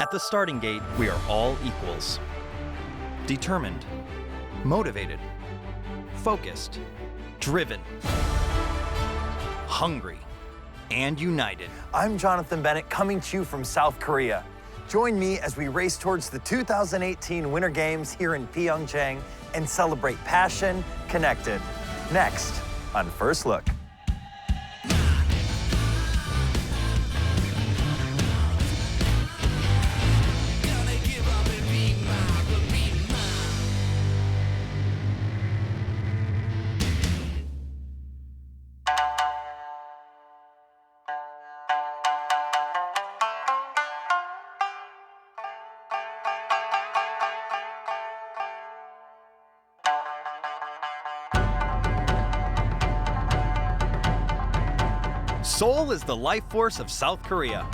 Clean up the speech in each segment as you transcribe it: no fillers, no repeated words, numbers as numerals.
At the starting gate, we are all equals. Determined, motivated, focused, driven, hungry, and united. I'm Jonathan Bennett, coming to you from South Korea. Join me as we race towards the 2018 Winter Games here in Pyeongchang and celebrate passion connected. Next on First Look. Seoul is the life force of South Korea.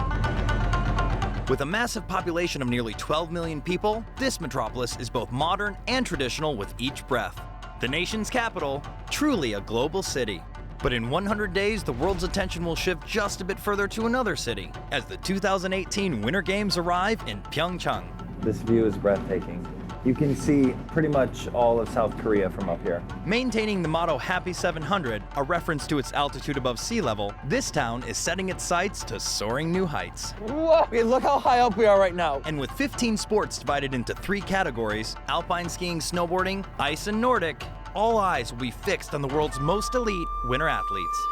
With a massive population of nearly 12 million people, this metropolis is both modern and traditional with each breath. The nation's capital, truly a global city. But in 100 days, the world's attention will shift just a bit further to another city, as the 2018 Winter Games arrive in Pyeongchang. This view is breathtaking. You can see pretty much all of South Korea from up here. Maintaining the motto Happy 700, a reference to its altitude above sea level, this town is setting its sights to soaring new heights. Whoa, look how high up we are right now. And with 15 sports divided into 3 categories, alpine skiing, snowboarding, ice, and Nordic, all eyes will be fixed on the world's most elite winter athletes.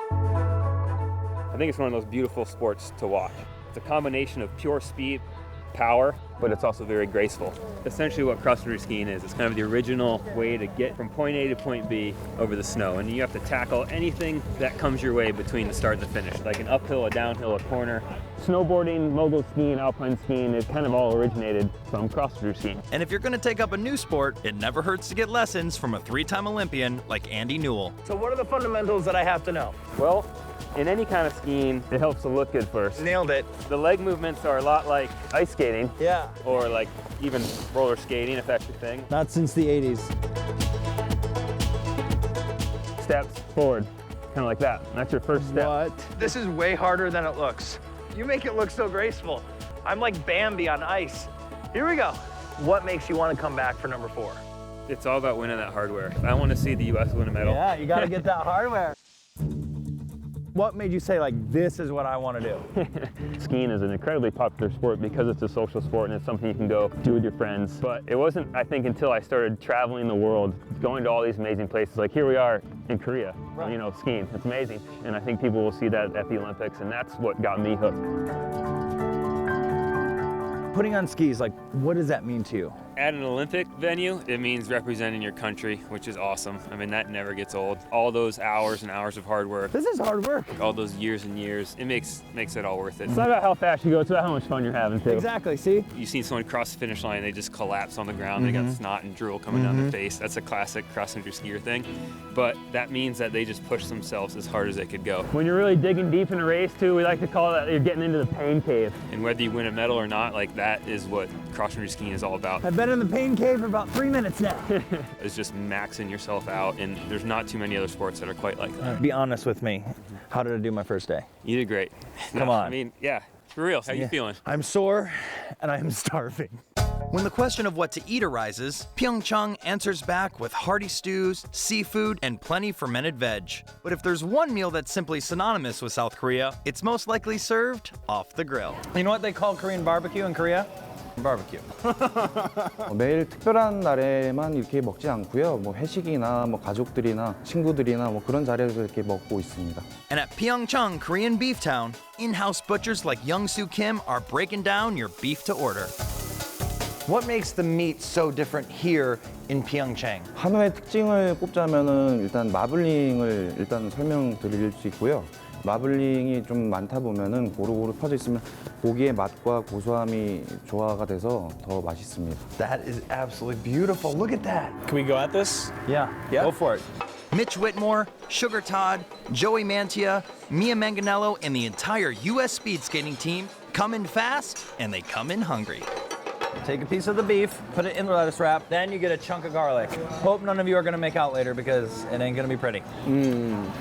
I think it's one of those beautiful sports to watch. It's a combination of pure speed, power, but it's also very graceful. Essentially what cross-country skiing is, it's kind of the original way to get from point A to point B over the snow, and you have to tackle anything that comes your way between the start and the finish, like an uphill, a downhill, a corner. Snowboarding, mogul skiing, alpine skiing, it kind of all originated from cross-country skiing. And if you're going to take up a new sport, it never hurts to get lessons from a 3-time Olympian like Andy Newell. So what are the fundamentals that I have to know? Well, in any kind of skiing, it helps to look good first. Nailed it. The leg movements are a lot like ice skating. Yeah. Or like even roller skating, if that's your thing. Not since the 80s. Steps forward, kind of like that. That's your first step. What? This is way harder than it looks. You make it look so graceful. I'm like Bambi on ice. Here we go. What makes you want to come back for number 4? It's all about winning that hardware. I want to see the U.S. win a medal. Yeah, you gotta get that hardware. What made you say, like, this is what I want to do? Skiing is an incredibly popular sport because it's a social sport and it's something you can go do with your friends. But it wasn't, I think, until I started traveling the world, going to all these amazing places. Like here we are in Korea, Right. you know, skiing. It's amazing. And I think people will see that at the Olympics, and that's what got me hooked. Putting on skis, like, what does that mean to you? At an Olympic venue, it means representing your country, which is awesome. I mean, that never gets old. All those hours and hours of hard work, This is hard work. all those years and years, it makes it all worth it. It's not about how fast you go, it's about how much fun you're having, too. Exactly, see? You've seen someone cross the finish line, they just collapse on the ground, they got snot and drool coming down their face. That's a classic cross-country skier thing. But that means that they just push themselves as hard as they could go. When you're really digging deep in a race, too, we like to call that you're getting into the pain cave. And whether you win a medal or not, like that is what cross-country skiing is all about. I've been in the pain cave for about 3 minutes now. It's just maxing yourself out, and there's not too many other sports that are quite like that. Be honest with me. How did I do my first day? You did great. Come on. I mean, yeah, for real, how you feeling? I'm sore and I am starving. When the question of what to eat arises, Pyeongchang answers back with hearty stews, seafood, and plenty fermented veg. But if there's one meal that's simply synonymous with South Korea, it's most likely served off the grill. You know what they call Korean barbecue in Korea? Barbecue. 매일 특별한 날에만 이렇게 먹지 않고요. 뭐 회식이나 뭐 가족들이나 친구들이나 뭐 그런 자리에서 이렇게 먹고 있습니다. And at Pyeongchang, Korean Beef Town, in-house butchers like Young-Soo Kim are breaking down your beef to order. What makes the meat so different here in Pyeongchang? 한우의 특징을 꼽자면은 일단 마블링을 일단 설명드릴 수 있고요. 마블링이 좀 많다 보면은 고루고루 퍼져 있으면 고기의 맛과 고소함이 조화가 돼서 더 맛있습니다. That is absolutely beautiful. Look at that. Can we go at this? Yeah. Go for it. Mitch Whitmore, Sugar Todd, Joey Mantia, Mia Manganello, and the entire U.S. speed skating team come in fast and they come in hungry. Take a piece of the beef, put it in the lettuce wrap, then you get a chunk of garlic. Hope none of you are gonna make out later because it ain't gonna be pretty.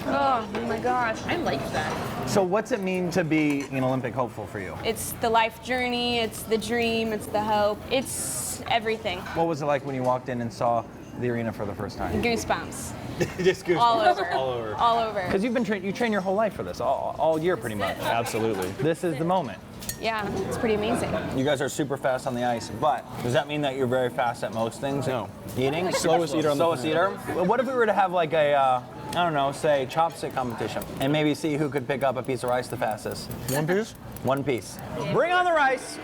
Oh my gosh, I like that. So what's it mean to be an Olympic hopeful for you? It's the life journey, it's the dream, it's the hope, it's everything. What was it like when you walked in and saw the arena for the first time? Goosebumps. Just goosebumps. All over. All over. All over. Because you've been you train your whole life for this, all year pretty much. Absolutely. This is the moment. Yeah, it's pretty amazing. You guys are super fast on the ice, but does that mean that you're very fast at most things? No. Eating? Slowest eater on the Slowest eater? Well, what if we were to have like a, I don't know, say chopstick competition and maybe see who could pick up a piece of rice the fastest? One piece? One piece. Bring on the rice.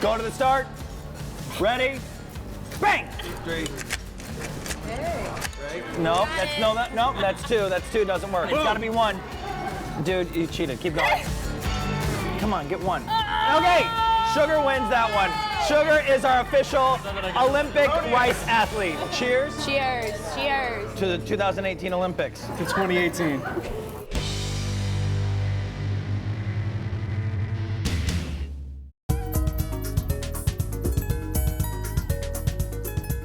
Go to the start. Ready? Bang! 3. No, that's 2. That's 2. Doesn't work. It's got to be 1. Dude, you cheated. Keep going. Come on, get 1. Okay, Sugar wins that one. Sugar is our official Olympic rice athlete. Cheers. Cheers. Cheers. To the 2018 Olympics. To 2018.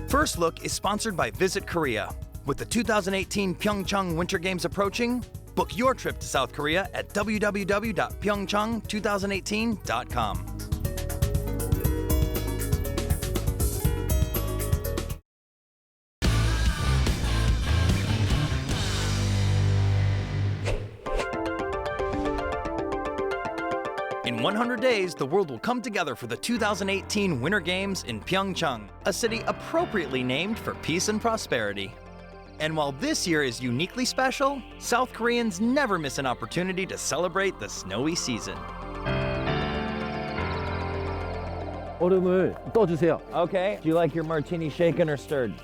First Look is sponsored by Visit Korea. With the 2018 Pyeongchang Winter Games approaching, book your trip to South Korea at www.pyeongchang2018.com. In 100 days, the world will come together for the 2018 Winter Games in Pyeongchang, a city appropriately named for peace and prosperity. And while this year is uniquely special, South Koreans never miss an opportunity to celebrate the snowy season. 얼음을 떠주세요. Okay. Do you like your martini shaken or stirred?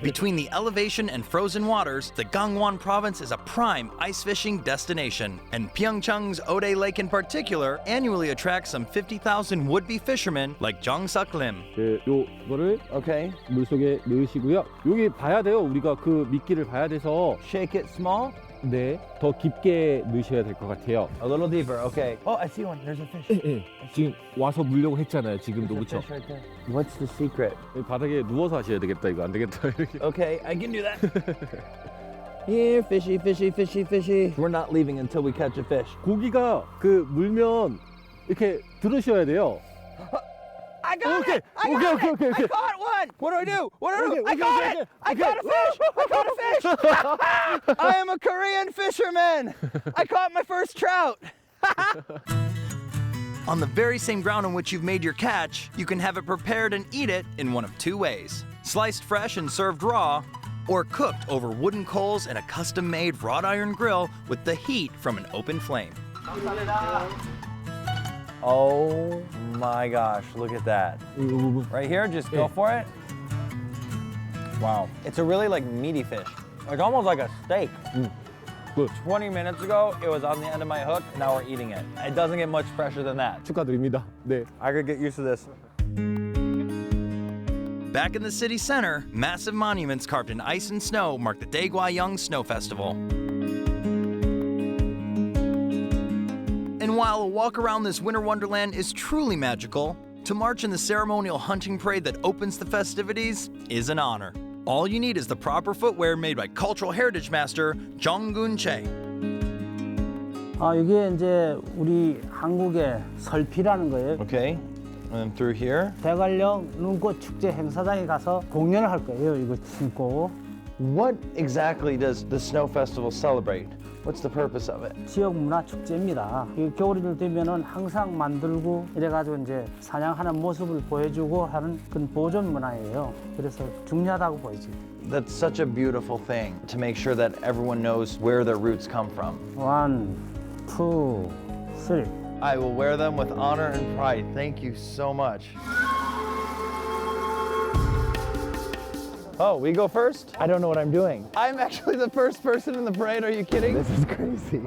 Between the elevation and frozen waters, the Gangwon province is a prime ice fishing destination. And Pyeongchang's Ode Lake in particular annually attracts some 50,000 would-be fishermen like Jong Suk Lim. 요거를 Okay. 물속에 넣으시고요. 여기 봐야 돼요. 우리가 그 미끼를 봐야 돼서 Shake it small. 네, 더 깊게 넣으셔야 될 것 같아요. A little deeper. Okay. Oh, I see one. There's a fish. 예, 지금 와서 물려고 했잖아요. 지금도 There's a 그렇죠? fish right there. What's the secret? 바닥에 누워서 하셔야 되겠다. 이거 안 되겠다. 이렇게. Okay, I can do that. Here, fishy, fishy, fishy, fishy. We're not leaving until we catch a fish. 고기가 그 물면 이렇게 들으셔야 돼요. I got Okay, it! I okay, got okay, it! okay, okay. I caught one! What do I do? What do I do? Okay, I okay, got okay, it! okay. I caught a fish! I caught a fish! I am a Korean fisherman! I caught my first trout! On the very same ground on which you've made your catch, you can have it prepared and eat it in one of two ways. Sliced fresh and served raw, or cooked over wooden coals in a custom-made wrought iron grill with the heat from an open flame. Oh my gosh, look at that. Right here, just go for it. Wow. It's a really like meaty fish. It's almost like a steak. Good. 20 minutes ago, it was on the end of my hook, now we're eating it. It doesn't get much fresher than that. 축하드립니다. 네. I could get used to this. Back in the city center, massive monuments carved in ice and snow mark the Daegwayeong Snow Festival. And while a walk around this winter wonderland is truly magical, to march in the ceremonial hunting parade that opens the festivities is an honor. All you need is the proper footwear made by cultural heritage master Jong-gun Chae. 이게 이제 우리 한국의 설피라는 거예요. Okay, and through here. 대관령 눈꽃 축제 행사장에 가서 공연을 할 거예요. 이거 신고. What exactly does the Snow Festival celebrate? What's the purpose of it? 지역 문화 축제입니다. 이 겨울이 되면은 항상 만들고 이래가지고 이제 사냥하는 모습을 보여주고 하는 그런 보존 문화예요. 그래서 중요하다고 보이지. That's such a beautiful thing to make sure that everyone knows where their roots come from. 1, 2, 3. I will wear them with honor and pride. Thank you so much. Oh, we go first? I don't know what I'm doing. I'm actually the first person in the parade. Are you kidding? This is crazy.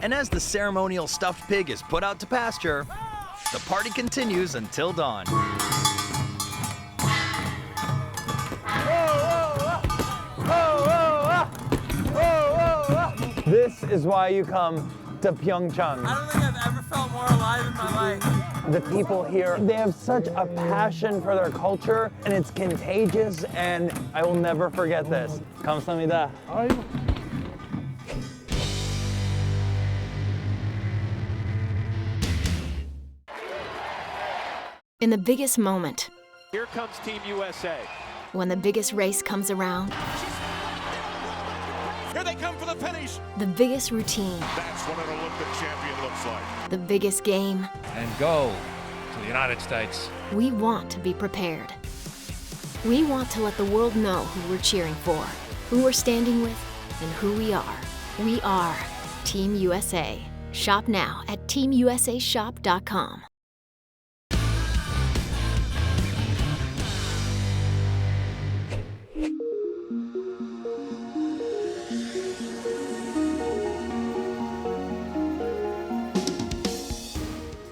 And as the ceremonial stuffed pig is put out to pasture, the party continues until dawn. This is why you come to Pyeongchang. I don't think I've ever felt more alive in my life. The people here, they have such a passion for their culture, and it's contagious, and I will never forget this. 감사합니다. In the biggest moment, Here comes Team USA. when the biggest race comes around, Here they come for the finish. the biggest routine, That's what an Olympic champion looks like. the biggest game, and go to the United States. we want to be prepared. We want to let the world know who we're cheering for, who we're standing with, and who we are. We are Team USA. Shop now at teamusashop.com.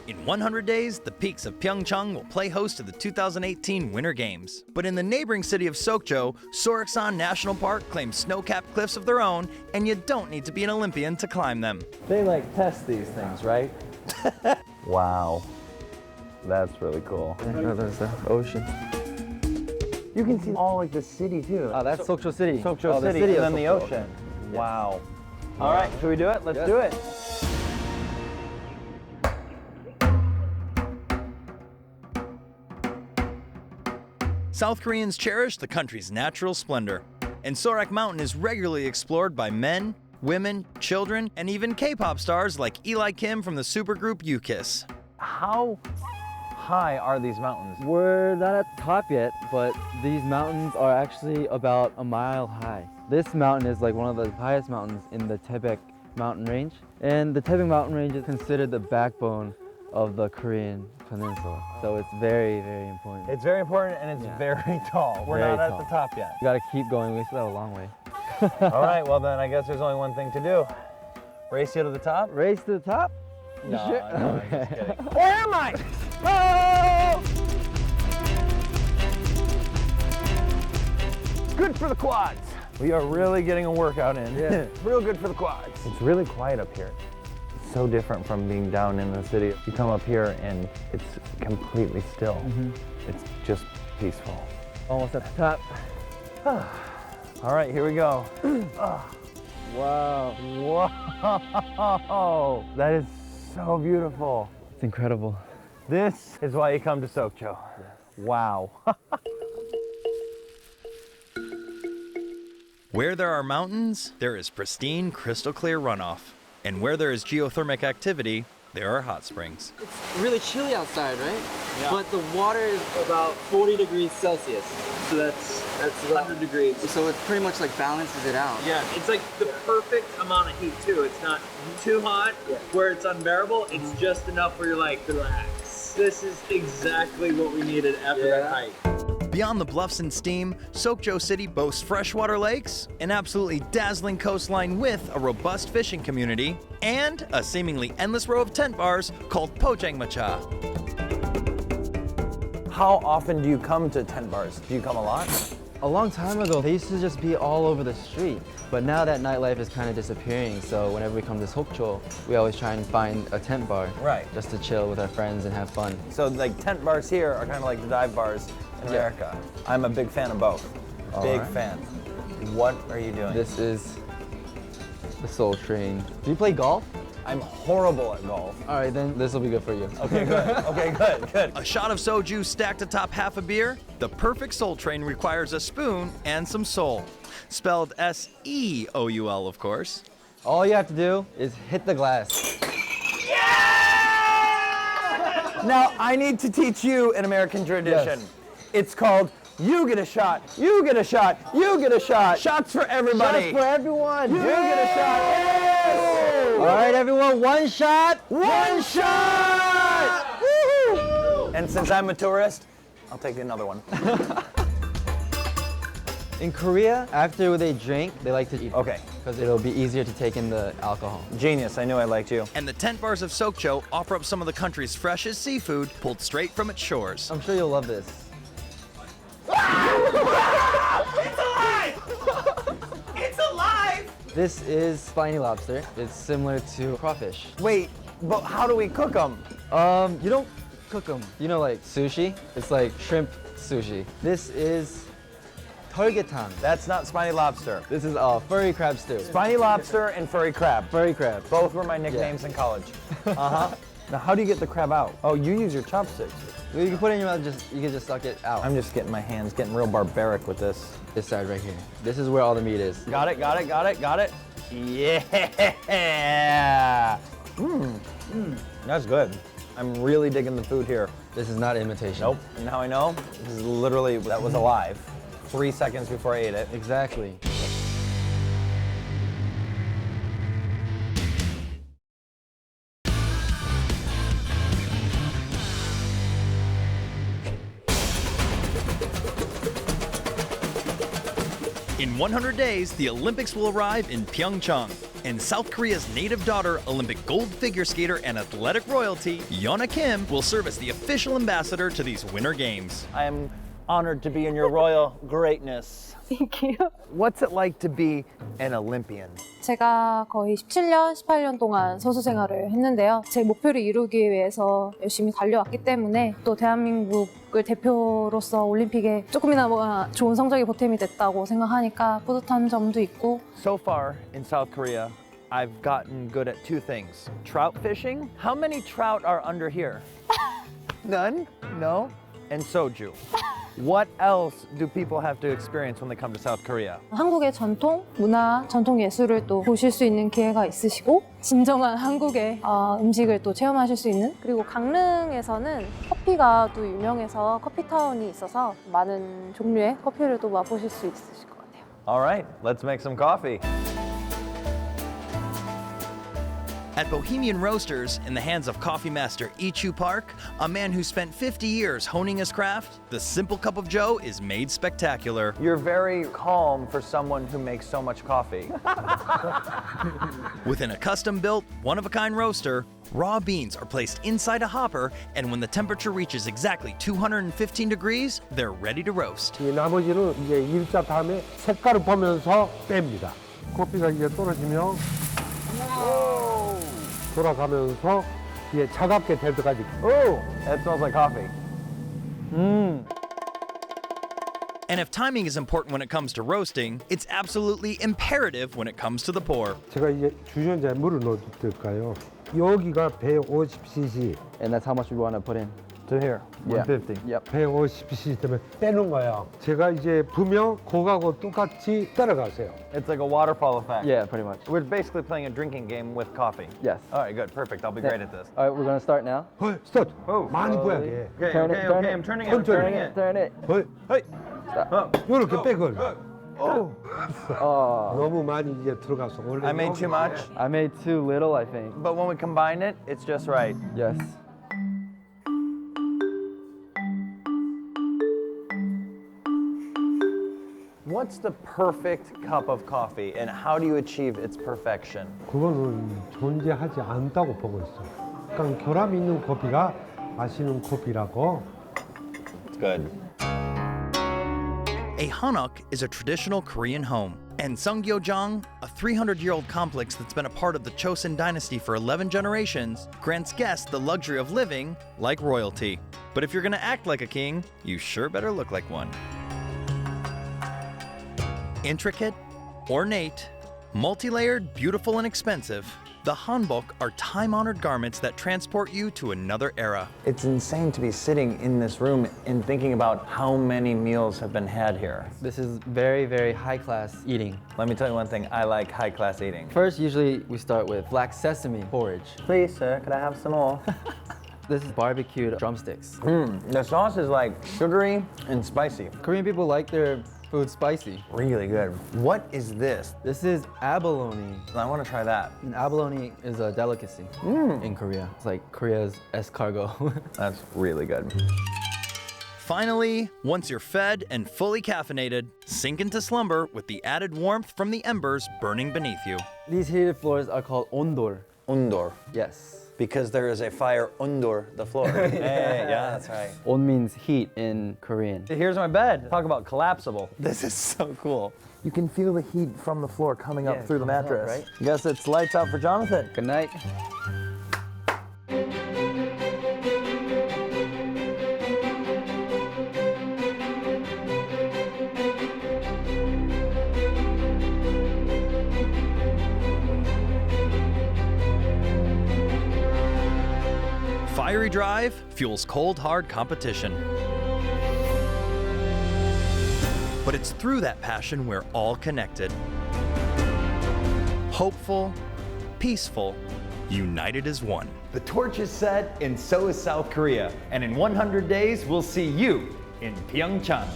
In 100 days, the peaks of Pyeongchang will play host to the 2018 Winter Games. But in the neighboring city of Sokcho, Soriksan National Park claims snow-capped cliffs of their own, and you don't need to be an Olympian to climb them. They like test these things, right? Wow. That's really cool. There's the ocean. You can see all like the city too. Oh, that's Sokcho City. Sokcho the City, city and of then the Sokcho. ocean. Wow. All right, should we do it? Let's do it. South Koreans cherish the country's natural splendor, and Sorak Mountain is regularly explored by men, women, children, and even K-pop stars like Eli Kim from the supergroup U-Kiss. How high are these mountains? We're not at the top yet, but these mountains are actually about a mile high. This mountain is like one of the highest mountains in the Taebaek mountain range. And the Taebaek mountain range is considered the backbone of the Korean peninsula. So it's very, very important. It's very important and it's very tall. We're Very not tall. at the top yet. You gotta keep going, we still have a long way. All right, well then I guess there's only one thing to do. Race you to the top? Race to the top? You No, sure? no, I'm just kidding. Where am I? Oh! Good for the quads. We are really getting a workout in. Yeah. Real good for the quads. It's really quiet up here. It's so different from being down in the city. You come up here and it's completely still. It's just peaceful. Almost at the top. All right, here we go. Wow. Whoa! That is so beautiful. It's incredible. This is why you come to Sokcho. Wow. Where there are mountains, there is pristine, crystal clear runoff. And where there is geothermic activity, there are hot springs. It's really chilly outside, right? Yeah. But the water is about 40 degrees Celsius. So that's 100 degrees. So it pretty much like balances it out. Yeah, it's like the perfect amount of heat too. It's not too hot where it's unbearable. It's just enough where you're like, relax. This is exactly what we needed after that hike. Beyond the bluffs and steam, Sokcho City boasts freshwater lakes, an absolutely dazzling coastline with a robust fishing community, and a seemingly endless row of tent bars called Pyeongchang Macha. How often do you come to tent bars? Do you come a lot? A long time ago, they used to just be all over the street. But now that nightlife is kind of disappearing, so whenever we come to Sokcho, we always try and find a tent bar. Right. Just to chill with our friends and have fun. So like tent bars here are kind of like the dive bars in America. I'm a big fan of both. Big fan. What are you doing? This is the Seoul train. Do you play golf? I'm horrible at golf. All right, then this will be good for you. Okay, good. Okay, good, good. A shot of soju stacked atop half a beer? The perfect Seoul train requires a spoon and some Seoul. Spelled S-E-O-U-L, of course. All you have to do is hit the glass. Now, I need to teach you an American tradition. Yes. It's called you get a shot, you get a shot, you get a shot. Shots for everybody. Shots for everyone. You get a shot. Yes! All right, everyone, one shot. One shot! Woo-hoo! And since I'm a tourist, I'll take another one. In Korea, after they drink, they like to eat. Okay, because it'll be easier to take in the alcohol. Genius, I knew I liked you. And the tent bars of Sokcho offer up some of the country's freshest seafood pulled straight from its shores. I'm sure you'll love this. It's alive! It's alive! This is spiny lobster. It's similar to crawfish. Wait, but how do we cook them? You don't cook them. You know, like sushi? It's like shrimp sushi. This is 털개탕. That's not spiny lobster. This is furry crab stew. Spiny lobster and furry crab. Furry crab. Both were my nicknames in college. Uh-huh. Now, how do you get the crab out? Oh, you use your chopsticks. You can put it in your mouth, you can just suck it out. I'm just getting my hands getting real barbaric with this. This side right here. This is where all the meat is. Got it, got it, got it, got it. Yeah! That's good. I'm really digging the food here. This is not imitation. Nope. And how I know? This is literally, that was alive. 3 seconds before I ate it. Exactly. In 100 days, the Olympics will arrive in Pyeongchang, and South Korea's native daughter, Olympic gold figure skater and athletic royalty, Yeona Kim, will serve as the official ambassador to these Winter Games. I am honored to be in your royal greatness. Thank you. What's it like to be an Olympian? 제가 거의 17년, 18년 동안 선수 생활을 했는데요. 제 목표를 이루기 위해서 열심히 달려왔기 때문에 또 대한민국을 대표로서 올림픽에 조금이나 뭐 좋은 성적이 보탬이 됐다고 생각하니까 뿌듯한 점도 있고. So far in South Korea, I've gotten good at 2 things. Trout fishing. How many trout are under here? None? No? And soju. What else do people have to experience when they come to South Korea? 한국의 전통 문화, 전통 예술을 또 보실 수 있는 기회가 있으시고 진정한 한국의 음식을 또 체험하실 수 있는, 그리고 강릉에서는 커피가 또 유명해서 커피타운이 있어서 많은 종류의 커피를 또 맛보실 수 있으실 것 같아요. All right, let's make some coffee. At Bohemian Roasters, in the hands of coffee master Ichu Park, a man who spent 50 years honing his craft, the simple cup of joe is made spectacular. You're very calm for someone who makes so much coffee. Within a custom-built, one-of-a-kind roaster, raw beans are placed inside a hopper, and when the temperature reaches exactly 215 degrees, they're ready to roast. 이 나머지는 이제 일자 다음에 색깔을 보면서 뺍니다. 커피가 이제 떨어지면 돌아가면서 이제 차갑게 될 때까지. Oh, that smells like coffee. And if timing is important when it comes to roasting, it's absolutely imperative when it comes to the pour. 제가 이제 주전자에 물을 넣어둘까요? 여기가 150cc. And that's how much we want to put in. To here, 150. Yep. 150cc 때문에 빼는 거예요. 제가 이제 부면 그거하고 똑같이 따라가세요. It's like a waterfall effect. Yeah, pretty much. We're basically playing a drinking game with coffee. Yes. All right, good, perfect. I'll be great at this. All right, we're going to start now. 스타트. Oh, 많이 부어야 돼. Okay, Turn okay, it, turn okay. it. I'm turning it. I'm turning it. Turn it. Hey. 이렇게 빼걸. Oh. 너무 많이 이제 들어가서 원래. I made too much. I made too little, I think. But when we combine it, it's just right. Yes. What's the perfect cup of coffee, and how do you achieve its perfection? 그거는 존재하지 않다고 보고 있어. 그러니까 결함 있는 커피가 맛있는 커피라고. It's good. A hanok is a traditional Korean home, and Sungyeojang, a 300-year-old complex that's been a part of the Chosun dynasty for 11 generations, grants guests the luxury of living like royalty. But if you're gonna act like a king, you sure better look like one. Intricate, ornate, multi-layered, beautiful, and expensive, the Hanbok are time-honored garments that transport you to another era. It's insane to be sitting in this room and thinking about how many meals have been had here. This is very, very high-class eating. Let me tell you one thing, I like high-class eating. First, usually we start with black sesame porridge. Please, sir, could I have some more? This is barbecued drumsticks. The sauce is like sugary and spicy. Korean people like their food spicy. Really good. What is this? This is abalone. I want to try that. And abalone is a delicacy in Korea. It's like Korea's escargot. That's really good. finally, once you're fed and fully caffeinated, sink into slumber with the added warmth from the embers burning beneath you. These heated floors are called ondor. Ondor. Yes. Because there is a fire under the floor. Hey, yeah, that's right. On means heat in Korean. Here's my bed. Talk about collapsible. This is so cool. You can feel the heat from the floor coming up through the mattress. Right? I guess it's lights out for Jonathan. Good night. Fiery drive fuels cold, hard competition. But it's through that passion we're all connected. Hopeful, peaceful, united as one. The torch is set, and so is South Korea. And in 100 days, we'll see you in Pyeongchang.